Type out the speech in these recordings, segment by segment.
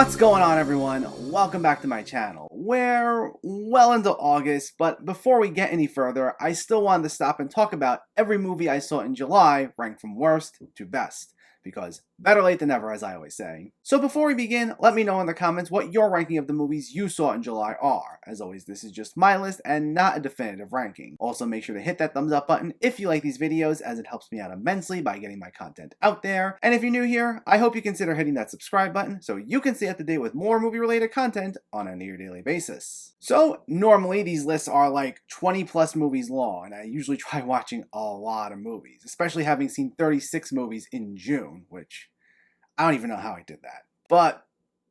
What's going on, everyone? Welcome back to my channel. We're well into August, but before we get any further, I still wanted to stop and talk about every movie I saw in July ranked from worst to best, because better late than never, as I always say. So before we begin, let me know in the comments what your ranking of the movies you saw in July are. As always, this is just my list and not a definitive ranking. Also, make sure to hit that thumbs up button if you like these videos, as it helps me out immensely by getting my content out there. And if you're new here, I hope you consider hitting that subscribe button so you can stay up to date with more movie-related content on a near-daily basis. So normally these lists are like 20 plus movies long, and I usually try watching a lot of movies, especially having seen 36 movies in June, which I don't even know how I did that. But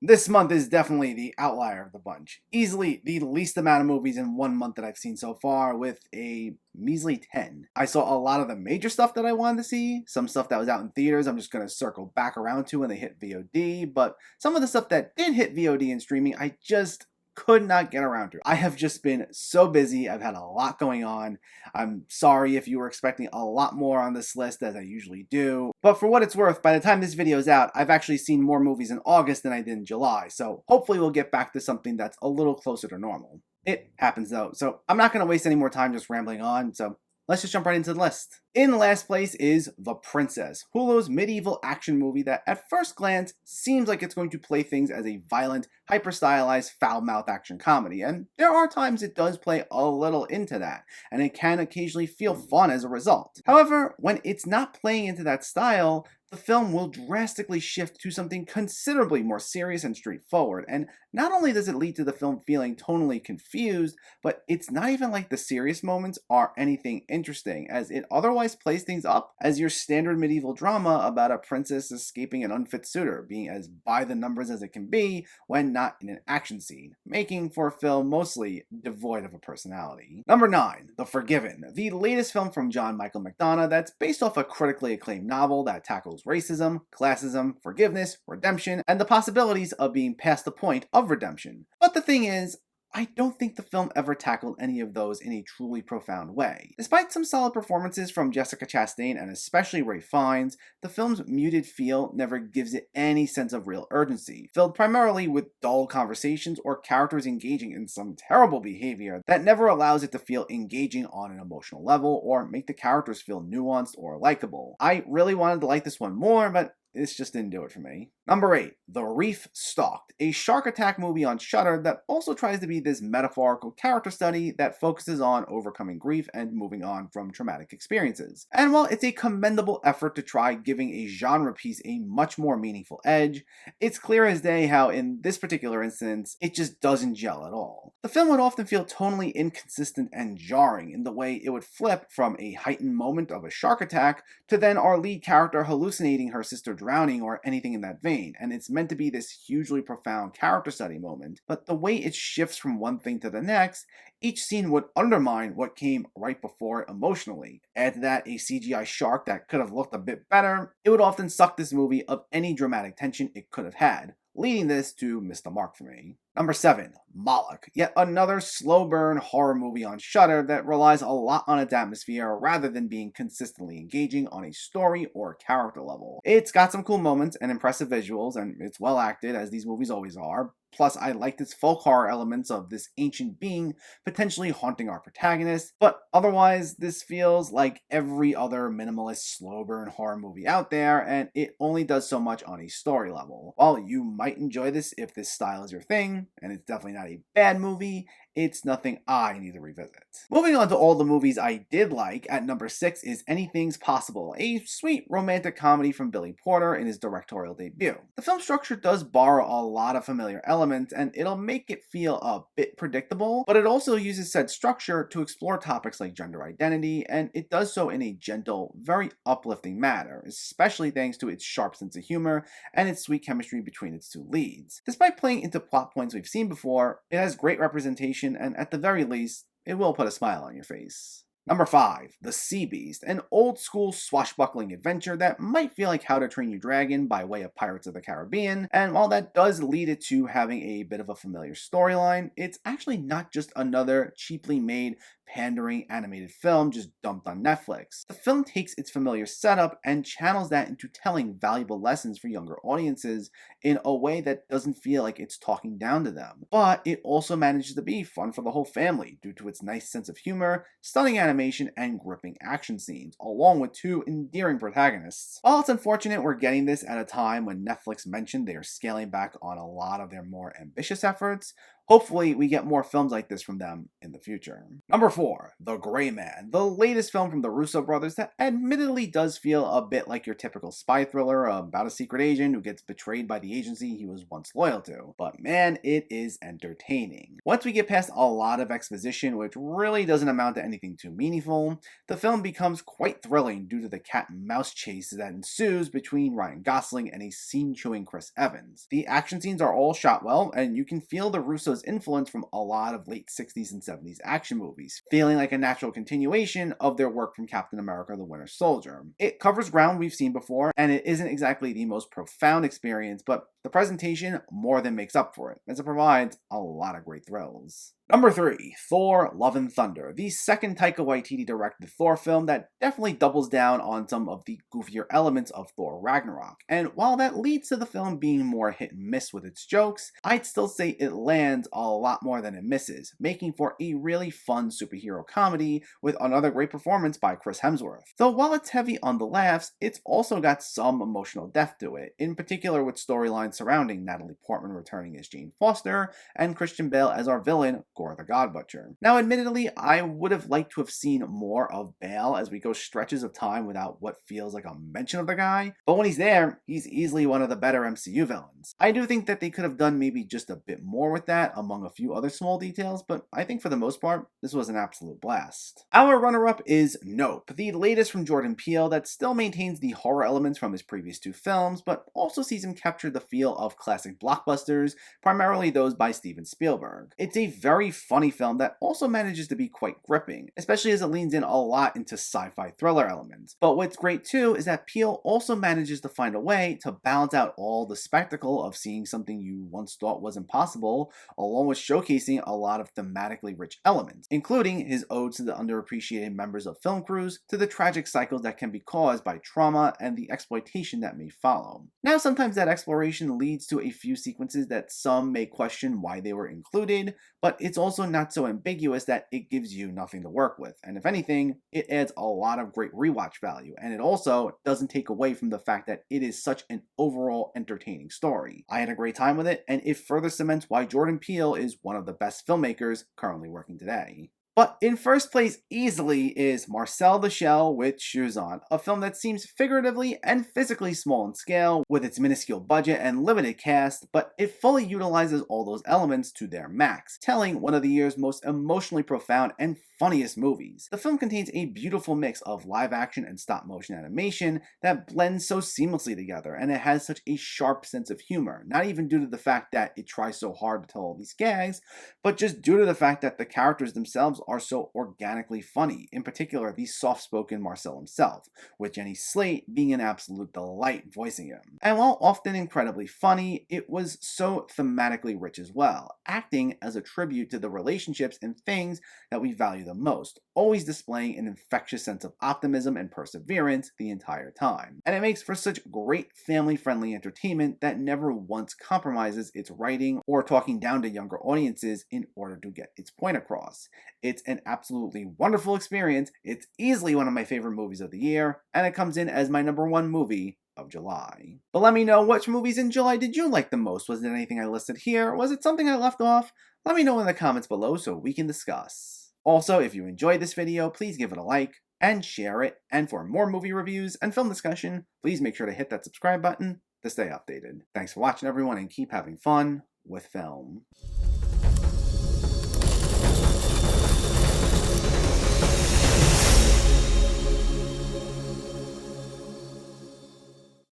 this month is definitely the outlier of the bunch. Easily the least amount of movies in one month that I've seen so far, with a measly 10. I saw a lot of the major stuff that I wanted to see. Some stuff that was out in theaters I'm just going to circle back around to when they hit VOD. But some of the stuff that did hit VOD and streaming, I just could not get around to. I have just been so busy. I've had a lot going on. I'm sorry if you were expecting a lot more on this list, as I usually do. But for what it's worth, by the time this video is out, I've actually seen more movies in August than I did in July. So hopefully we'll get back to something that's a little closer to normal. It happens though. So I'm not going to waste any more time just rambling on. So let's just jump right into the list. In last place is The Princess, Hulu's medieval action movie that at first glance seems like it's going to play things as a violent, hyper-stylized, foul-mouthed action comedy, and there are times it does play a little into that, and it can occasionally feel fun as a result. However, when it's not playing into that style, the film will drastically shift to something considerably more serious and straightforward, and not only does it lead to the film feeling tonally confused, but it's not even like the serious moments are anything interesting, as it otherwise plays things up as your standard medieval drama about a princess escaping an unfit suitor, being as by the numbers as it can be when not in an action scene, making for a film mostly devoid of a personality. Number 9, The Forgiven, the latest film from John Michael McDonagh that's based off a critically acclaimed novel that tackles racism, classism, forgiveness, redemption, and the possibilities of being past the point of redemption. But the thing is, I don't think the film ever tackled any of those in a truly profound way. Despite some solid performances from Jessica Chastain and especially Ralph Fiennes, the film's muted feel never gives it any sense of real urgency, filled primarily with dull conversations or characters engaging in some terrible behavior that never allows it to feel engaging on an emotional level or make the characters feel nuanced or likable. I really wanted to like this one more, but this just didn't do it for me. Number 8, The Reef Stalked, a shark attack movie on Shudder that also tries to be this metaphorical character study that focuses on overcoming grief and moving on from traumatic experiences. And while it's a commendable effort to try giving a genre piece a much more meaningful edge, it's clear as day how in this particular instance, it just doesn't gel at all. The film would often feel tonally inconsistent and jarring in the way it would flip from a heightened moment of a shark attack to then our lead character hallucinating her sister drowning or anything in that vein, and it's meant to be this hugely profound character study moment, but the way it shifts from one thing to the next, each scene would undermine what came right before it emotionally. Add to that a CGI shark that could have looked a bit better, it would often suck this movie of any dramatic tension it could have had, leading this to miss the mark for me. Number 7, Moloch, yet another slow burn horror movie on Shudder that relies a lot on its atmosphere rather than being consistently engaging on a story or character level. It's got some cool moments and impressive visuals, and it's well acted, as these movies always are. Plus, I liked its folk horror elements of this ancient being potentially haunting our protagonist, but otherwise, this feels like every other minimalist slow burn horror movie out there, and it only does so much on a story level. While you might enjoy this if this style is your thing, and it's definitely not a bad movie, it's nothing I need to revisit. Moving on to all the movies I did like, at number 6 is Anything's Possible, a sweet romantic comedy from Billy Porter in his directorial debut. The film structure does borrow a lot of familiar elements, and it'll make it feel a bit predictable, but it also uses said structure to explore topics like gender identity, and it does so in a gentle, very uplifting manner, especially thanks to its sharp sense of humor and its sweet chemistry between its two leads. Despite playing into plot points we've seen before, it has great representation, and at the very least, it will put a smile on your face. Number 5, The Sea Beast, an old-school swashbuckling adventure that might feel like How to Train Your Dragon by way of Pirates of the Caribbean, and while that does lead it to having a bit of a familiar storyline, it's actually not just another cheaply made pandering animated film just dumped on Netflix. The film takes its familiar setup and channels that into telling valuable lessons for younger audiences in a way that doesn't feel like it's talking down to them. But it also manages to be fun for the whole family due to its nice sense of humor, stunning animation, and gripping action scenes, along with two endearing protagonists. While it's unfortunate we're getting this at a time when Netflix mentioned they are scaling back on a lot of their more ambitious efforts, hopefully we get more films like this from them in the future. Number 4, The Gray Man, the latest film from the Russo brothers that admittedly does feel a bit like your typical spy thriller about a secret agent who gets betrayed by the agency he was once loyal to. But man, it is entertaining. Once we get past a lot of exposition, which really doesn't amount to anything too meaningful, the film becomes quite thrilling due to the cat and mouse chase that ensues between Ryan Gosling and a scene-chewing Chris Evans. The action scenes are all shot well, and you can feel the Russos' influence from a lot of late 60s and 70s action movies, feeling like a natural continuation of their work from Captain America: The Winter Soldier. It covers ground we've seen before, and it isn't exactly the most profound experience, but the presentation more than makes up for it, as it provides a lot of great thrills. Number 3, Thor: Love and Thunder, the second Taika Waititi directed Thor film that definitely doubles down on some of the goofier elements of Thor Ragnarok. And while that leads to the film being more hit and miss with its jokes, I'd still say it lands a lot more than it misses, making for a really fun superhero comedy with another great performance by Chris Hemsworth. Though while it's heavy on the laughs, it's also got some emotional depth to it, in particular with storylines surrounding Natalie Portman returning as Jane Foster and Christian Bale as our villain, Gore the God Butcher. Now, admittedly, I would have liked to have seen more of Bale as we go stretches of time without what feels like a mention of the guy, but when he's there, he's easily one of the better MCU villains. I do think that they could have done maybe just a bit more with that among a few other small details, but I think for the most part, this was an absolute blast. Our runner-up is Nope, the latest from Jordan Peele that still maintains the horror elements from his previous two films, but also sees him capture the feel of classic blockbusters, primarily those by Steven Spielberg. It's a very funny film that also manages to be quite gripping, especially as it leans in a lot into sci-fi thriller elements. But what's great too is that Peele also manages to find a way to balance out all the spectacle of seeing something you once thought was impossible, along with showcasing a lot of thematically rich elements, including his odes to the underappreciated members of film crews, to the tragic cycles that can be caused by trauma and the exploitation that may follow. Now, sometimes that exploration leads to a few sequences that some may question why they were included, but it's also not so ambiguous that it gives you nothing to work with. And if anything, it adds a lot of great rewatch value, and it also doesn't take away from the fact that it is such an overall entertaining story. I had a great time with it, and it further cements why Jordan Peele is one of the best filmmakers currently working today. But in first place easily is Marcel the Shell with Shoes On, a film that seems figuratively and physically small in scale with its minuscule budget and limited cast, but it fully utilizes all those elements to their max, telling one of the year's most emotionally profound and funniest movies. The film contains a beautiful mix of live action and stop motion animation that blends so seamlessly together, and it has such a sharp sense of humor, not even due to the fact that it tries so hard to tell all these gags, but just due to the fact that the characters themselves are so organically funny, in particular the soft-spoken Marcel himself, with Jenny Slate being an absolute delight voicing him. And while often incredibly funny, it was so thematically rich as well, acting as a tribute to the relationships and things that we value the most, always displaying an infectious sense of optimism and perseverance the entire time. And it makes for such great family-friendly entertainment that never once compromises its writing or talking down to younger audiences in order to get its point across. It's an absolutely wonderful experience, it's easily one of my favorite movies of the year, and it comes in as my number 1 movie of July. But let me know, which movies in July did you like the most? Was it anything I listed here? Was it something I left off? Let me know in the comments below so we can discuss. Also, if you enjoyed this video, please give it a like and share it. And for more movie reviews and film discussion, please make sure to hit that subscribe button to stay updated. Thanks for watching, everyone, and keep having fun with film.